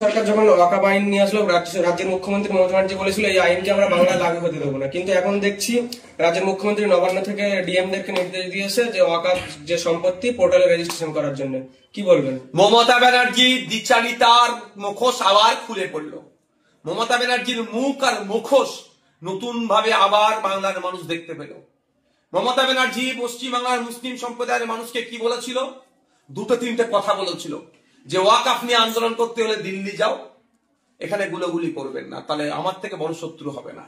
সরকার যখন ওয়াকাফ আইন নিয়ে আসলো, রাজ্যের মুখ্যমন্ত্রী মমতা ব্যানার্জি বলেছিল এই আইনকে আমরা বাংলায় লাগু হতে দেবো না, কিন্তু এখন দেখছি রাজ্যের মুখ্যমন্ত্রী নবান্ন থেকে ডিএম দেরকে নির্দেশ দিয়েছে যে ওয়াকাফ যে সম্পত্তি পোর্টালে রেজিস্ট্রেশন করার জন্য। কি বলবেন? মমতা ব্যানার্জি দ্বিচারিতার মুখোশ আবার খুলে পড়লো। মমতা ব্যানার্জির মুখ আর মুখোশ নতুন ভাবে আবার বাংলার মানুষ দেখতে পেল। মমতা ব্যানার্জি পশ্চিমবাংলার মুসলিম সম্প্রদায়ের মানুষকে কি বলেছিল? দুটো তিনটে কথা বলেছিল যে ওয়াকফ নিয়ে আন্দোলন করতে হলে দিল্লি যাও, এখানে গুলোগুলি করবেন না, তাহলে আমার থেকে বড় শত্রু হবে না,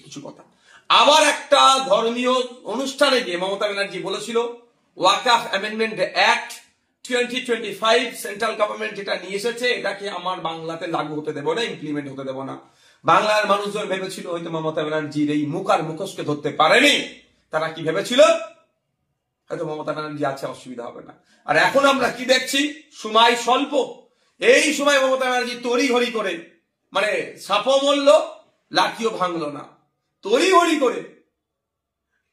কিছু কথা। আবার একটা ধর্মীয় অনুষ্ঠানে গিয়ে মমতা ব্যানার্জি বলেছিল ওয়াকফ অ্যামেন্ডমেন্ট অ্যাক্ট 2025 সেন্ট্রাল গভর্নমেন্ট যেটা নিয়ে এসেছে এটাকে আমার বাংলাতে লাগু হতে দেবো না, ইমপ্লিমেন্ট হতে দেবো না। বাংলার মানুষজন ভেবেছিল হয়তো মমতা ব্যানার্জির এই মুখ আর মুখোশকে ধরতে পারেনি, তারা কি ভেবেছিল হয়তো মমতা ব্যানার্জি আছে, অসুবিধা হবে না। আর এখন আমরা কি দেখছি? সময় স্বল্প, এই সময় মমতা ব্যানার্জি তড়িঘড়ি করে, মানে সাপও মরল লাঠিও ভাঙলো না, তড়িঘড়ি করে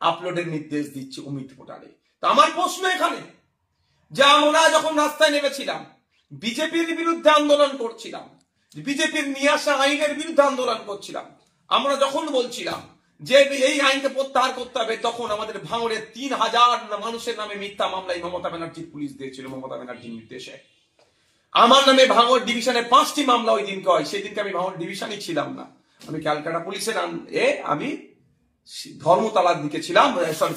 আপলোডের নির্দেশ দিচ্ছে অমিত পোর্টালে। তো আমার প্রশ্ন এখানে যে আমরা যখন রাস্তায় নেমেছিলাম, বিজেপির বিরুদ্ধে আন্দোলন করছিলাম, বিজেপির নিয়ে আসা আইনের বিরুদ্ধে আন্দোলন করছিলাম, আমরা যখন বলছিলাম যে এই আইনকে প্রত্যাহার করতে হবে, তখন আমাদের ভাঙড়ে 3000 মানুষের নামে মিথ্যা মামলায় মমতা ব্যানার্জির পুলিশ দিয়েছিল মমতা ব্যানার্জির নির্দেশে। আমার নামে ভাঙড় ডিভিশনে 5টি মামলা ওই দিনকে হয়, সেই দিনকে আমি ভাঙড় ডিভিশনই ছিলাম না, আমি ক্যালকাটা পুলিশের আমি ধর্মতলার দিকে ছিলাম,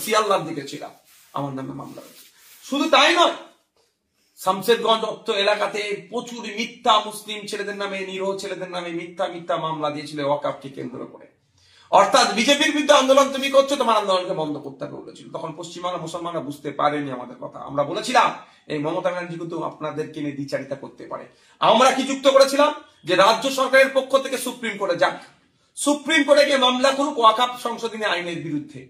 শিয়ালদার দিকে ছিলাম, আমার নামে মামলা হয়েছে। শুধু তাই নয়, শামশেরগঞ্জ অত্ত এলাকাতে প্রচুর মিথ্যা মুসলিম ছেলেদের নামে, নিরীহ ছেলেদের নামে মিথ্যা মিথ্যা মামলা দিয়েছিল ওয়াকফকে কেন্দ্র করে। অর্থাৎ বিজেপির বিরুদ্ধে আন্দোলন তুমি করছো, তোমার আন্দোলনকে বন্ধ করতে হবে বলেছিল। তখন পশ্চিমবাংলা মুসলমানরা বুঝতে পারেনি আমাদের কথা। আমরা বলেছিলাম এই মমতা ব্যানার্জি কিন্তু আপনাদেরকে নিয়ে দ্বিচারিতা করতে পারে। আমরা কি যুক্ত করেছিলাম যে রাজ্য সরকারের পক্ষ থেকে সুপ্রিম কোর্টে যাক, সুপ্রিম কোর্টে গিয়ে মামলা করুক ওয়াকফ সংশোধনী আইনের বিরুদ্ধে,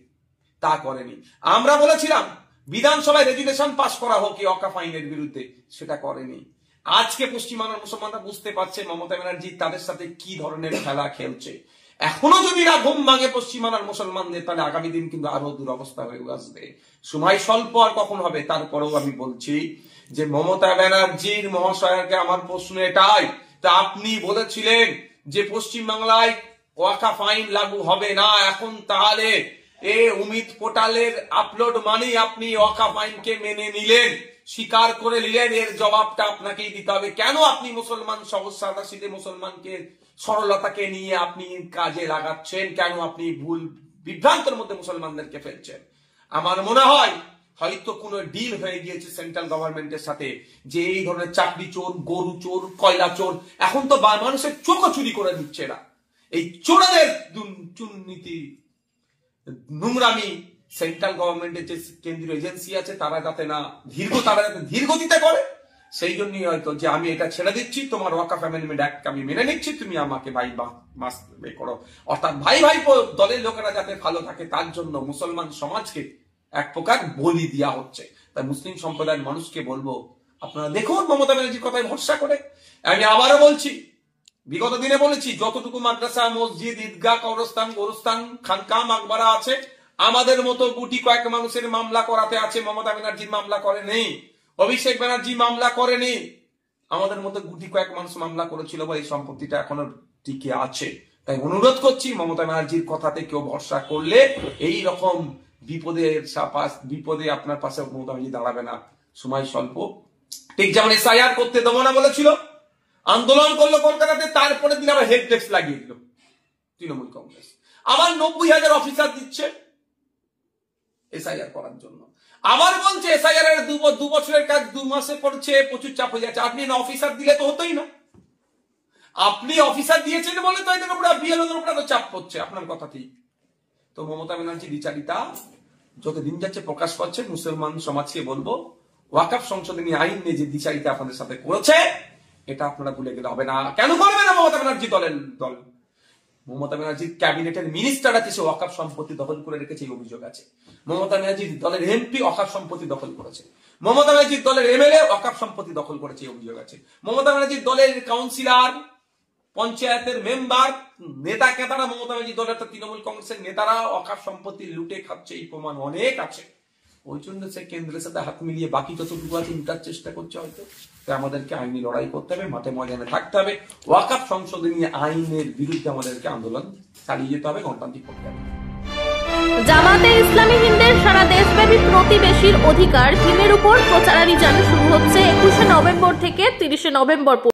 তা করেনি। আমরা বলেছিলাম বিধানসভায় রেজুলেশন পাস করা হোক এই ওয়াকফ আইনের বিরুদ্ধে, সেটা করেনি। আজকে পশ্চিমবাংলার মুসলমানরা বুঝতে পারছে মমতা ব্যানার্জি তাদের সাথে কি ধরনের খেলা খেলছে। এখনো যদি না ঘুম ভাঙে পশ্চিমবাংলার মুসলমানদের, তাহলে আগামী দিন কিন্তু আরো দুরবস্থা হয়ে আসবে। সময় স্বল্প আর কখন হবে, তারপরেও আমি বলছি যে মমতা ব্যানার্জির মহাশয়কে আমার প্রশ্ন এটাই, তা আপনি বলেছিলেন যে পশ্চিমবাংলায় ওয়াকফ আইন লাগু হবে না, এখন তাহলে অমিত পোর্টালের আপলোড মানেই আপনি ওয়াকফ আইনকে মেনে নিলেন, স্বীকার করে নিলেন, এর জবাবটা আপনাকেই দিতে হবে। কেন আপনি মুসলমান সহজ সাদা সিধে মুসলমানকে সরলতাকে নিয়ে আপনি কাজে লাগাচ্ছেন? কেন আপনি ভুল বিভ্রান্তের মধ্যে মুসলমানদেরকে ফেলছেন? আমার মনে হয় হয়তো কোনো ডিল হয়ে গিয়েছে সেন্ট্রাল গভর্নমেন্টের সাথে, যে এই ধরনের চাকরি চোর, গরু চোর, কয়লা চোর, এখন তো মানুষের চোখও চুরি করে দিচ্ছে না। এই চোরদের দুর্নীতি নোংরামি সেন্ট্রাল গভর্নমেন্টের যে কেন্দ্রীয় এজেন্সি আছে তারা যাতে ধীরগতিতে করে, সেই জন্যই হয়তো যে আমি এটা ছেড়ে দিচ্ছি, তোমার ওয়াকফ অ্যামেন্ডমেন্ট অ্যাক্ট আমি মেনে নিচ্ছি, তুমি আমাকে ভাই মাস করো। অর্থাৎ ভাই ভাই দলের লোকেরা যাতে ভালো থাকে তার জন্য মুসলমান সমাজকে এক প্রকার বলি দেওয়া হচ্ছে। তাই মুসলিম সম্প্রদায়ের মানুষকে বলবো আপনারা দেখুন মমতা ব্যানার্জির কথায় ভরসা করে। আমি আবারও বলছি, বিগত দিনে বলেছি, যতটুকু মাদ্রাসা, মসজিদ, ঈদগাহ, কবরস্থান, গোরস্থান, খানকা, মাকবারা আছে, আমাদের মতো গুটি কয়েক মানুষের মামলা করাতে আছে। মমতা ব্যানার্জির মামলা করেনি, অভিষেক ব্যানার্জি মামলা করেনি, আমাদের মতো গুটি কয়েক মানুষ মামলা করেছিল বা এই সম্পত্তিটা এখনো টিকে আছে। তাই অনুরোধ করছি মমতা ব্যানার্জির কথাতে কেউ ভরসা করলে এই রকম বিপদে আপনার পাশে মমতা ব্যানার্জি দাঁড়াবে না, সময় স্বল্প। ঠিক যেমন এসআইআর করতে দেবো না বলেছিল, আন্দোলন করলো কলকাতাতে, তারপরে দিন আবার হেড ডেস্ক লাগিয়ে দিল তৃণমূল কংগ্রেস, আবার 90,000 অফিসার দিচ্ছে এসআইআর করার জন্য। আবার বলছে এসআইআর এর 2 বছরের কাজ 2 মাসে করছে, প্রচুর চাপ হয়ে যাচ্ছে। আপনি না অফিসার দিলে তো হতোই না, আপনি অফিসার দিয়েছেন বলে তো এদের উপরে বিএলওদের উপরে চাপ পড়ছে, আপনার কথা ঠিক। তো মমতা ব্যানার্জি বিচারিতা যত দিন যাচ্ছে প্রকাশ পাচ্ছে। মুসলমান সমাজকে বলবো ওয়াকফ সংশোধনী আইন নিয়ে যে বিচারিতা আপনাদের সাথে করেছে এটা আপনারা ভুলে গেলে হবে না। কেন করবে না মমতা ব্যানার্জি দল? মমতা ব্যানার্জির ক্যাবিনেটের মিনিস্টার আছে, সে ওয়াকফ সম্পত্তি দখল করে রেখেছে, এই অভিযোগ আছে। মমতা ব্যানার্জির দলের এমপি ওয়াকফ সম্পত্তি দখল করেছে, মমতা ব্যানার্জির দলের এমএলএ ওয়াকফ সম্পত্তি দখল করেছে, এই অভিযোগ আছে। মমতা ব্যানার্জির দলের কাউন্সিলর, পঞ্চায়েতের মেম্বার, নেতা কেতারা, মমতা ব্যানার্জির দলের তৃণমূল কংগ্রেসের নেতারা ওয়াকফ সম্পত্তি লুটে খাচ্ছে, এই প্রমাণ অনেক আছে। ওই জন্য সে কেন্দ্রের সাথে হাত মিলিয়ে বাকি যতটুকু আছে লুটার চেষ্টা করছে হয়তো। তাই আমাদেরকে আইনি লড়াই করতে হবে, মাঠে ময়দানে থাকতে হবে, ওয়াকফ সংশোধনী আইনের বিরুদ্ধে আমাদেরকে আন্দোলন চালিয়ে যেতে হবে গণতান্ত্রিক প্রক্রিয়া। জামাতে ইসলামী হিন্দের সারা দেশব্যাপী প্রতিবেশীর অধিকার থিমের উপর প্রচারাভিযান শুরু হচ্ছে 21শে নভেম্বর থেকে 30শে নভেম্বর।